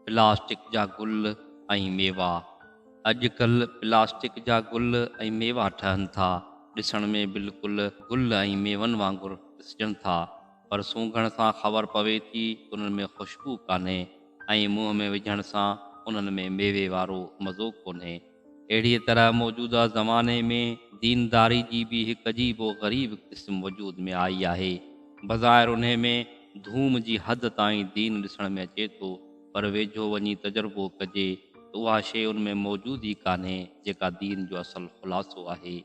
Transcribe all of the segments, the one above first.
Plastic जा गुल ऐं मेवा। अॼुकल्ह प्लास्टिक जा गुल ऐं मेवा ठहनि था, ॾिसण में बिल्कुलु गुल ऐं मेवनि वांगुरु ॾिसजनि था, पर सूंघण सां ख़बर पवे थी उन्हनि में ख़ुशबू कान्हे ऐं मुंहं में विझण सां उन्हनि में मेवे वारो मज़ो कोन्हे। अहिड़ीअ तरह मौजूदा ज़माने में दीनदारी जी बि हिकु अजीबो ग़रीब क़िस्म वजूद में आई आहे। बज़ाहिर उन्हे में धूम जी हद ताईं दीन ॾिसण में अचे थो, पर वेझो वञी तजुर्बो कजे त उहा शइ उन में मौजूद ई कान्हे जेका दीन जो असल ख़ुलासो आहे।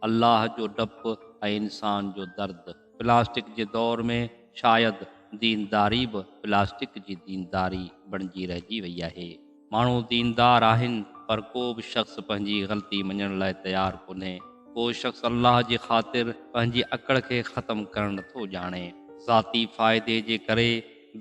अल्लाह जो डपु ऐं इंसान जो दर्द। प्लास्टिक जे दौर में शायदि दीनदारी बि प्लास्टिक जी दीनदारी बणिजी रहिजी वई आहे। माण्हू दीनदार आहिनि, पर को बि शख़्स पंहिंजी ग़लती मञण लाइ तयारु कोन्हे। को शख़्स अल्लाह जी ख़ातिर पंहिंजी अकड़ खे ख़तमु करणु नथो ॼाणे। ज़ाती फ़ाइदे जे करे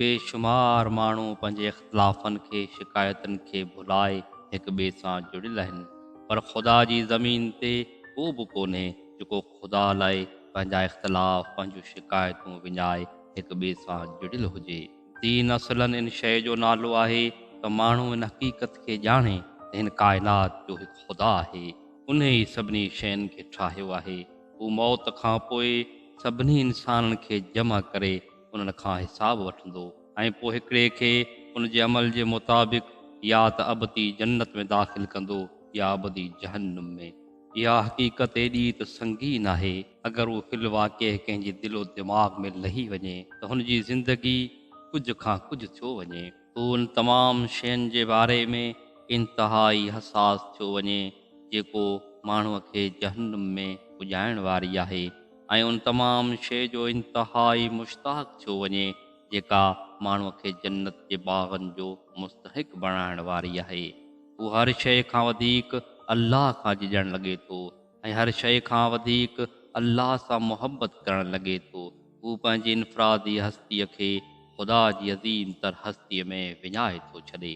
बेशुमार माण्हू पंहिंजे इख़्तिलाफ़नि खे, शिकायतुनि खे भुलाए हिक ॿिए सां जुड़ियल आहिनि, पर ख़ुदा जी ज़मीन ते को बि कोन्हे जेको ख़ुदा लाइ पंहिंजा इख़्तिलाफ़, पंहिंजूं शिकायतूं विञाए हिक ॿिए सां जुड़ियल हुजे। दीन असलन इन शइ जो नालो आहे त माण्हू इन हक़ीक़त खे ॼाणे त हिन काइनात जो हिकु ख़ुदा आहे। उन ई सभिनी शयुनि खे ठाहियो आहे। हू मौत खां पोइ सभिनी इंसाननि खे जमा करे उन्हनि खां हिसाब वठंदो ऐं पोइ हिकिड़े खे उन जे अमल जे मुताबिक़ या त अबदी जन्नत में दाख़िल कंदो या अबदी जहन्नुम में। इहा हक़ीक़त एॾी त संगीन आहे, अगरि उहो फिल वाक़े कंहिंजे दिलो दिमाग़ में लही वञे त हुनजी ज़िंदगी कुझु खां कुझु थियो वञे। हू उन तमामु शयुनि जे बारे में इंतिहाई हसास थियो वञे जेको माण्हूअ खे जहन्नुम में पुॼाइण वारी आहे, ऐं उन तमामु शइ जो इंतिहाई मुश्ताक थियो वञे जेका माण्हूअ खे जन्नत जे बाग़नि जो मुस्तहिक बणाइण वारी आहे। हू हर शइ खां वधीक अल्लाह खां ॼिजण लॻे थो ऐं हर शइ खां वधीक अल्लाह सां मुहबत करणु लॻे थो। हू पंहिंजी इनफ़रादी हस्तीअ खे ख़ुदा जी अज़ीम तर हस्तीअ में विञाए थो छॾे।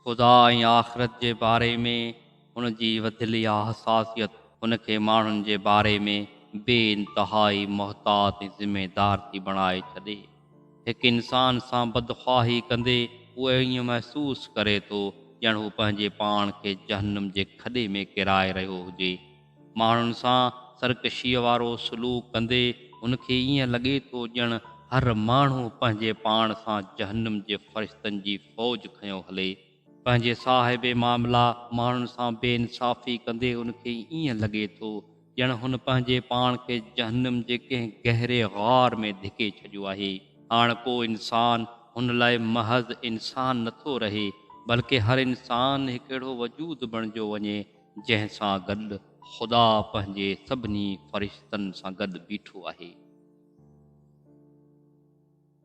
ख़ुदा ऐं आख़िरत जे बारे में हुन जी वधियल इहा हसासियत हुनखे माण्हुनि जे बारे में बेइंतिहाई मुहतात ऐं ज़िमेदार थी बणाए छॾे। हिकु इंसान सां बदख़्वाही कंदे उहो ईअं महसूसु करे थो ॼण हू पंहिंजे पाण खे जहन्नुम जे खॾे में किराए रहियो हुजे। माण्हुनि सां सरकशीअ वारो सलूक कंदे उनखे ईअं लॻे थो ॼण हर माण्हू पंहिंजे पाण सां जहन्नुम जे फ़रिश्तनि जी फ़ौज खयों हले। पंहिंजे साहिबे मामला माण्हुनि सां बेइंसाफ़ी कंदे उनखे ईअं लॻे थो ॼण हुन पंहिंजे पाण खे जहन्नुम जे कंहिं गहरे ग़ार में धिके छॾियो आहे। हाणे को इंसान हुन लाइ महज़ इंसान नथो रहे, बल्कि हर इंसान हिकु अहिड़ो वजूद बणिजो वञे जंहिं सां गॾु ख़ुदा पंहिंजे सभिनी फ़रिश्तनि सां गॾु बीठो आहे।